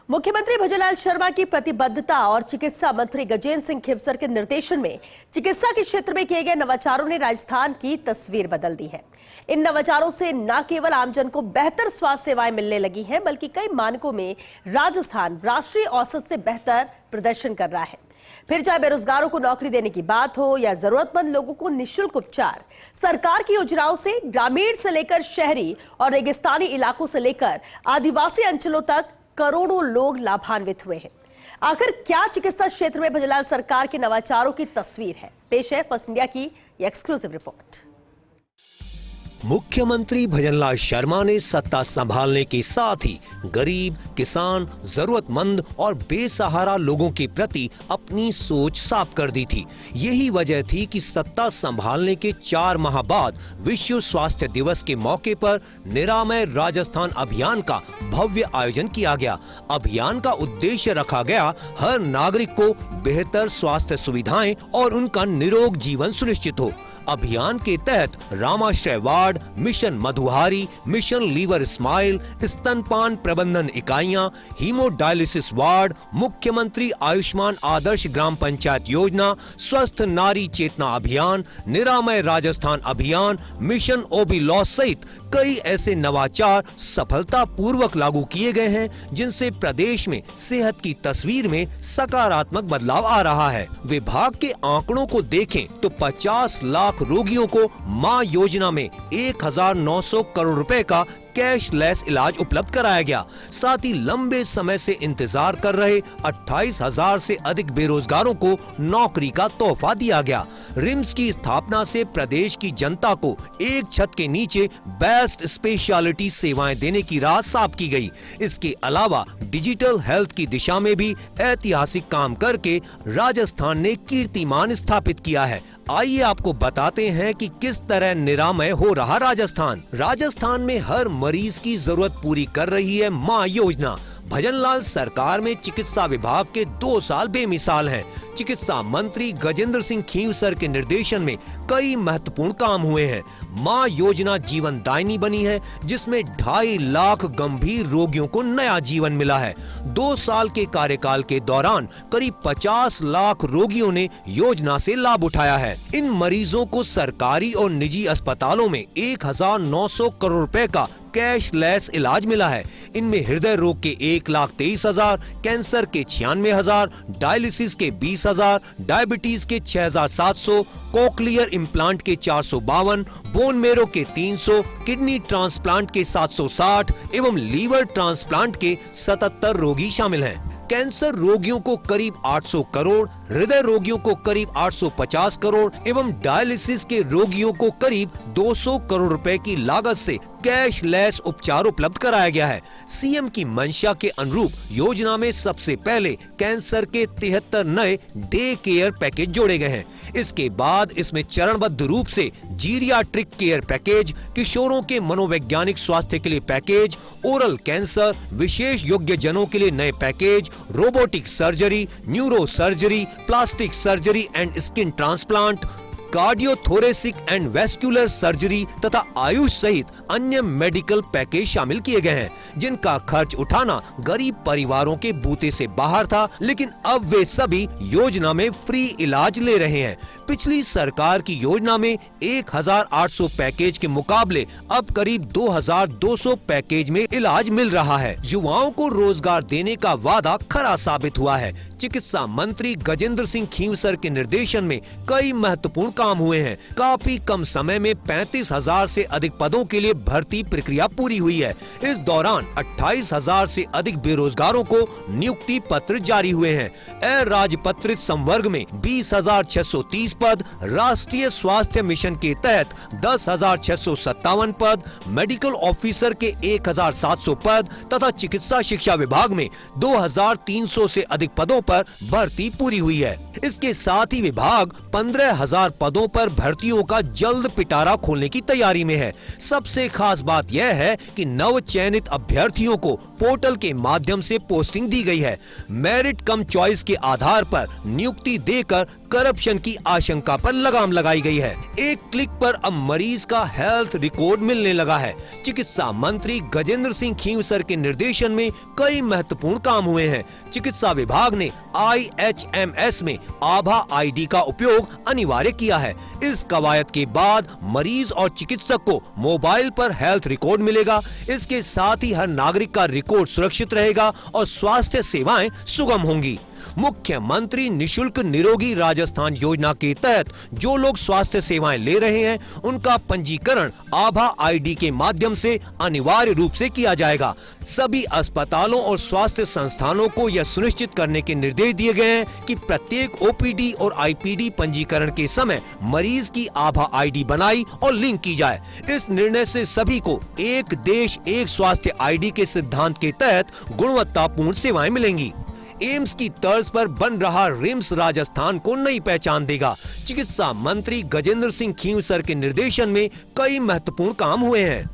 मुख्यमंत्री भजनलाल शर्मा की प्रतिबद्धता और चिकित्सा मंत्री गजेंद्र सिंह खींवसर के निर्देशन में चिकित्सा के क्षेत्र में किए गए नवाचारों ने राजस्थान की तस्वीर बदल दी है। इन नवाचारों से न केवल आमजन को बेहतर स्वास्थ्य सेवाएं मिलने लगी हैं, बल्कि कई मानकों में राजस्थान राष्ट्रीय औसत से बेहतर प्रदर्शन कर रहा है। फिर चाहे बेरोजगारों को नौकरी देने की बात हो या जरूरतमंद लोगों को निःशुल्क उपचार, सरकार की योजनाओं से ग्रामीण से लेकर शहरी और रेगिस्तानी इलाकों से लेकर आदिवासी अंचलों तक करोड़ों लोग लाभान्वित हुए हैं। आखिर क्या चिकित्सा क्षेत्र में भजनलाल सरकार के नवाचारों की तस्वीर है? पेश है फर्स्ट इंडिया की ये एक्सक्लूसिव रिपोर्ट। मुख्यमंत्री भजनलाल शर्मा ने सत्ता संभालने के साथ ही गरीब, किसान, जरूरतमंद और बेसहारा लोगों के प्रति अपनी सोच साफ कर दी थी। यही वजह थी कि सत्ता संभालने के 4 माह बाद विश्व स्वास्थ्य दिवस के मौके पर निरामय राजस्थान अभियान का भव्य आयोजन किया गया। अभियान का उद्देश्य रखा गया हर नागरिक को बेहतर स्वास्थ्य सुविधाएं और उनका निरोग जीवन सुनिश्चित हो। अभियान के तहत Ramashray ward, mission Madhuhari, mission liver smile, स्तनपान प्रबंधन इकाइयां, हीमोडायलिसिस वार्ड, मुख्यमंत्री आयुष्मान आदर्श ग्राम पंचायत योजना, स्वस्थ नारी चेतना अभियान, निरामय राजस्थान अभियान, मिशन ओबी लॉ सहित कई ऐसे नवाचार सफलतापूर्वक लागू किए गए हैं, जिनसे प्रदेश में सेहत की तस्वीर में सकारात्मक बदलाव आ रहा है। विभाग के आंकड़ों को देखें तो 50 लाख रोगियों को मां योजना में 1900 करोड़ रुपए का कैशलेस इलाज उपलब्ध कराया गया। साथ ही लंबे समय से इंतजार कर रहे 28,000 से अधिक बेरोजगारों को नौकरी का तोहफा दिया गया। रिम्स की स्थापना से प्रदेश की जनता को एक छत के नीचे बेस्ट स्पेशलिटी सेवाएं देने की राह साफ की गई। इसके अलावा डिजिटल हेल्थ की दिशा में भी ऐतिहासिक काम करके राजस्थान ने कीर्तिमान स्थापित किया है। आइए आपको बताते हैं कि किस तरह निरामय हो रहा राजस्थान। राजस्थान में हर मरीज की जरूरत पूरी कर रही है मां योजना। भजनलाल सरकार में चिकित्सा विभाग के 2 साल बेमिसाल हैं। चिकित्सा मंत्री गजेंद्र सिंह खींवसर के निर्देशन में कई महत्वपूर्ण काम हुए हैं। मां योजना जीवन दायिनी बनी है, जिसमें 2.5 लाख गंभीर रोगियों को नया जीवन मिला है। 2 साल के कार्यकाल के दौरान करीब 50 लाख रोगियों ने योजना से लाभ उठाया है। इन मरीजों को सरकारी और निजी अस्पतालों में 1900 करोड़ रुपए का कैशलेस इलाज मिला है। इनमें हृदय रोग के 1,23,000, कैंसर के 96,000, डायलिसिस के 20,000, डायबिटीज के 6,700, कोक्लियर इम्प्लांट के 452, बोन मेरो के 300, किडनी ट्रांसप्लांट के 760 एवं लीवर ट्रांसप्लांट के 77 रोगी शामिल हैं। कैंसर रोगियों को करीब 800 करोड़, हृदय रोगियों को करीब 850 करोड़ एवं डायलिसिस के रोगियों को करीब 200 करोड़ रुपए की लागत से कैशलेस उपचार उपलब्ध कराया गया है। सीएम की मंशा के अनुरूप योजना में सबसे पहले कैंसर के 73 नए डे केयर पैकेज जोड़े गए हैं। इसके बाद इसमें चरणबद्ध रूप से जीरियाट्रिक केयर पैकेज, किशोरों के मनोवैज्ञानिक स्वास्थ्य के लिए पैकेज, ओरल कैंसर, विशेष योग्य जनों के लिए नए package, robotic surgery, neuro surgery, plastic surgery and skin transplant, cardiothoracic and vascular surgery तथा आयुष सहित अन्य मेडिकल पैकेज शामिल किए गए हैं, जिनका खर्च उठाना गरीब परिवारों के बूते से बाहर था, लेकिन अब वे सभी योजना में फ्री इलाज ले रहे हैं। पिछली सरकार की योजना में 1,800 पैकेज के मुकाबले अब करीब 2,200 पैकेज में इलाज मिल रहा है। युवाओं को रोजगार देने का वादा खरा साबित हुआ है। चिकित्सा मंत्री गजेंद्र सिंह खींवसर के निर्देशन में कई महत्वपूर्ण काम हुए हैं। काफी कम समय में 35,000 से अधिक पदों के लिए भर्ती प्रक्रिया पूरी हुई है। इस दौरान 28,000 से अधिक बेरोजगारों को नियुक्ति पत्र जारी हुए हैं। अराजपत्रित संवर्ग में 20,630 पद, राष्ट्रीय स्वास्थ्य मिशन के तहत 10,657 पद, मेडिकल ऑफिसर के 1,700 पद तथा चिकित्सा शिक्षा विभाग में 2,300 से अधिक पदों पर भर्ती पूरी हुई है। इसके साथ ही विभाग 15,000 पदों पर भर्तियों का जल्द पिटारा खोलने की तैयारी में है। सबसे खास बात यह है कि नव चयनित अभ्यर्थियों को पोर्टल के माध्यम से पोस्टिंग दी गई है। मेरिट कम चॉइस के आधार पर नियुक्ति देकर करप्शन की आशंका पर लगाम लगाई गई है। एक क्लिक पर अब मरीज का हेल्थ रिकॉर्ड मिलने लगा है। चिकित्सा मंत्री गजेंद्र सिंह खींवसर के निर्देशन में कई महत्वपूर्ण काम हुए हैं। चिकित्सा विभाग ने IHMS में आभा ID का उपयोग अनिवार्य किया है। इस कवायद के बाद मरीज और चिकित्सक को मोबाइल पर हेल्थ रिकॉर्ड मिलेगा। इसके साथ ही हर नागरिक का रिकॉर्ड सुरक्षित रहेगा और स्वास्थ्य सेवाएं सुगम होंगी। मुख्यमंत्री निशुल्क निरोगी राजस्थान योजना के तहत जो लोग स्वास्थ्य सेवाएं ले रहे हैं, उनका पंजीकरण आभा ID के माध्यम से अनिवार्य रूप से किया जाएगा। सभी अस्पतालों और स्वास्थ्य संस्थानों को यह सुनिश्चित करने के निर्देश दिए गए हैं कि प्रत्येक OPD और IPD पंजीकरण के समय मरीज की आभा ID बनाई और लिंक की जाए। इस निर्णय से सभी को एक देश एक स्वास्थ्य ID के सिद्धांत के तहत गुणवत्तापूर्ण सेवाएं मिलेंगी। एम्स की तर्ज पर बन रहा रिम्स राजस्थान को नई पहचान देगा। चिकित्सा मंत्री गजेंद्र सिंह खींवसर के निर्देशन में कई महत्वपूर्ण काम हुए हैं।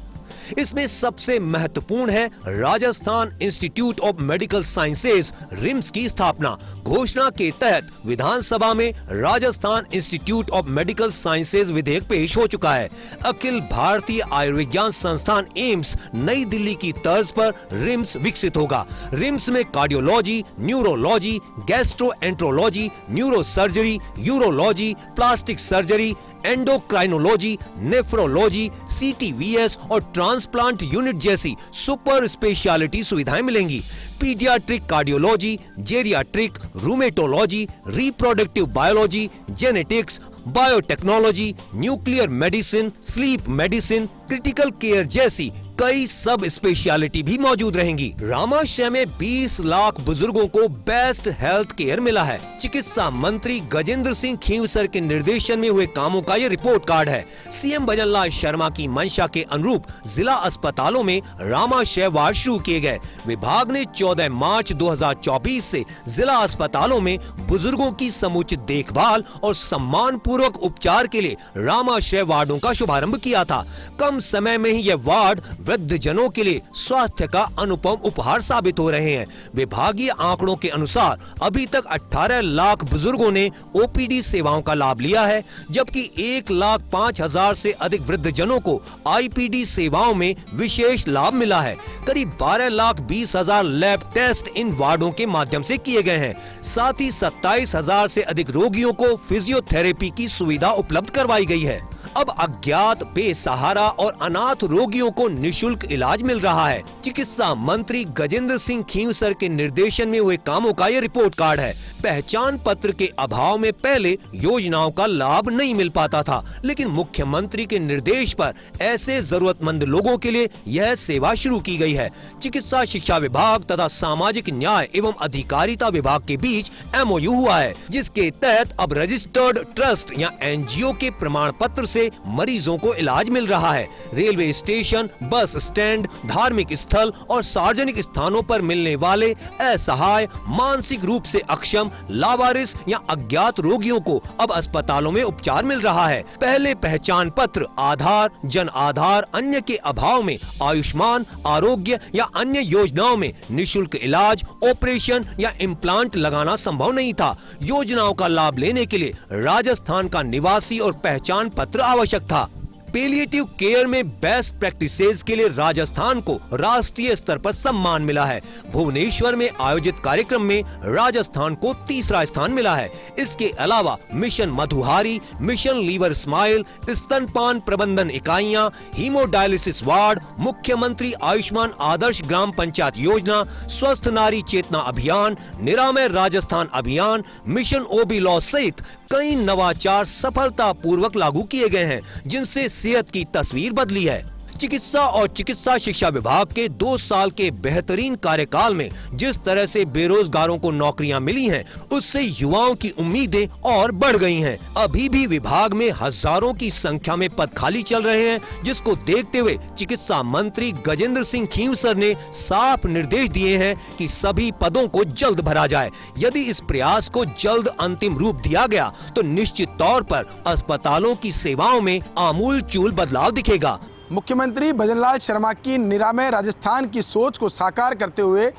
इसमें सबसे महत्वपूर्ण है Rajasthan institute of medical sciences RIMS की स्थापना। घोषणा के तहत विधानसभा में Rajasthan institute of medical sciences विधेयक पेश हो चुका है। अखिल भारतीय आयुर्विज्ञान संस्थान एम्स नई दिल्ली की तर्ज पर रिम्स विकसित होगा। रिम्स में cardiology, neurology, gastroenterology, neurosurgery, urology, plastic surgery, endocrinology, nephrology, CTVS और ट्रांसप्लांट यूनिट जैसी सुपर स्पेशलिटी सुविधाएं मिलेंगी। Paediatric cardiology, geriatric, rheumatology, reproductive biology, genetics, biotechnology, nuclear medicine, sleep medicine, critical care जैसी कई सब स्पेशलिटी भी मौजूद रहेंगी। रामाशय में 20 लाख बुजुर्गों को बेस्ट हेल्थ केयर मिला है। चिकित्सा मंत्री गजेंद्र सिंह खींवसर के निर्देशन में हुए कामों का ये रिपोर्ट कार्ड है। CM भजनलाल शर्मा की मंशा के अनुरूप जिला अस्पतालों में रामाशय वार्ड शुरू किए गए। विभाग ने 14 मार्च 2024 से जिला अस्पतालों में बुजुर्गों की समुचित देखभाल और सम्मान पूर्वक उपचार के लिए रामाशय वार्डों का शुभारंभ किया था। कम समय में ही यह वार्ड वृद्ध जनों के लिए स्वास्थ्य का अनुपम उपहार साबित हो रहे हैं। विभागीय आंकड़ों के अनुसार अभी तक 18 लाख बुजुर्गों ने OPD सेवाओं का लाभ लिया है, जबकि 1,05,000 से अधिक वृद्ध जनों को IPD सेवाओं में विशेष लाभ मिला है। करीब 12,20,000 लैब टेस्ट इन वार्डों के माध्यम से किए गए हैं। साथ ही 27,000 से अधिक रोगियों को फिजियोथेरेपी की सुविधा उपलब्ध करवाई गई है। अब अज्ञात, बेसहारा और अनाथ रोगियों को निशुल्क इलाज मिल रहा है। चिकित्सा मंत्री गजेंद्र सिंह खींवसर के निर्देशन में हुए कामों का यह रिपोर्ट कार्ड है। पहचान पत्र के अभाव में पहले योजनाओं का लाभ नहीं मिल पाता था, लेकिन मुख्यमंत्री के निर्देश पर ऐसे जरूरतमंद लोगों के लिए यह सेवा शुरू की गई है। चिकित्सा शिक्षा विभाग तथा सामाजिक न्याय एवं अधिकारिता विभाग के बीच MOU हुआ है, जिसके तहत अब रजिस्टर्ड ट्रस्ट या NGO के प्रमाण पत्र से मरीजों को इलाज मिल रहा है। रेलवे स्टेशन, बस स्टैंड, धार्मिक स्थल और सार्वजनिक स्थानों पर मिलने वाले असहाय, मानसिक रूप से अक्षम, लावारिस या अज्ञात रोगियों को अब अस्पतालों में उपचार मिल रहा है। पहले पहचान पत्र, आधार, जन आधार, अन्य के अभाव में आयुष्मान, आरोग्य या अन्य योजनाओं में निशुल्क इलाज, ऑपरेशन या इम्प्लांट लगाना संभव नहीं था। योजनाओं का लाभ लेने के लिए राजस्थान का निवासी और पहचान पत्र आवश्यक था। पैलिएटिव केयर में बेस्ट प्रैक्टिसेस के लिए राजस्थान को राष्ट्रीय स्तर पर सम्मान मिला है। भुवनेश्वर में आयोजित कार्यक्रम में राजस्थान को तीसरा स्थान मिला है। इसके अलावा mission Madhuhari, mission liver smile, स्तनपान प्रबंधन इकाइयां, हीमोडायलिसिस वार्ड, मुख्यमंत्री आयुष्मान आदर्श ग्राम पंचायत योजना, स्वस्थ नारी चेतना अभियान, निरामय राजस्थान अभियान, मिशन OB लॉ सहित कई नवाचार सफलता पूर्वक लागू किए गए हैं, जिनसे सेहत की तस्वीर बदली है। चिकित्सा और चिकित्सा शिक्षा विभाग के 2 साल के बेहतरीन कार्यकाल में जिस तरह से बेरोजगारों को नौकरियां मिली हैं, उससे युवाओं की उम्मीदें और बढ़ गई हैं। अभी भी विभाग में हजारों की संख्या में पद खाली चल रहे हैं, जिसको देखते हुए चिकित्सा मंत्री गजेंद्र सिंह खींवसर ने साफ निर्देश दिए हैं कि सभी पदों को जल्द भरा जाए। यदि इस प्रयास को जल्द अंतिम रूप दिया गया तो निश्चित तौर पर अस्पतालों की सेवाओं में आमूलचूल बदलाव दिखेगा। मुख्यमंत्री भजनलाल शर्मा की निरामय राजस्थान की सोच को साकार करते हुए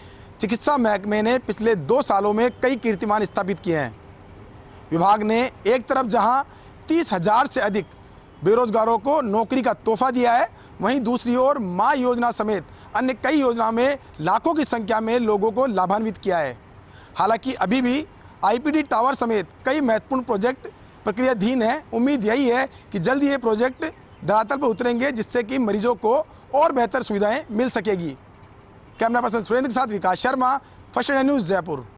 चिकित्सा महकमे ने पिछले 2 सालों में कई कीर्तिमान स्थापित किए हैं। विभाग ने एक तरफ जहां 30,000 से अधिक बेरोजगारों को नौकरी का तोहफा दिया है, वहीं दूसरी ओर मां योजना समेत अन्य कई योजनाओं में लाखों की संख्या में लोगों को लाभान्वित किया है। हालांकि अभी भी आईपीडी टावर समेत कई महत्वपूर्ण प्रोजेक्ट प्रक्रियाधीन है। उम्मीद यही है कि जल्द ये प्रोजेक्ट धरातल पर उतरेंगे, जिससे कि मरीजों को और बेहतर सुविधाएं मिल सकेगी। कैमरा पर्सन सुरेंद्र के साथ Vikas Sharma, first India news, Jaipur.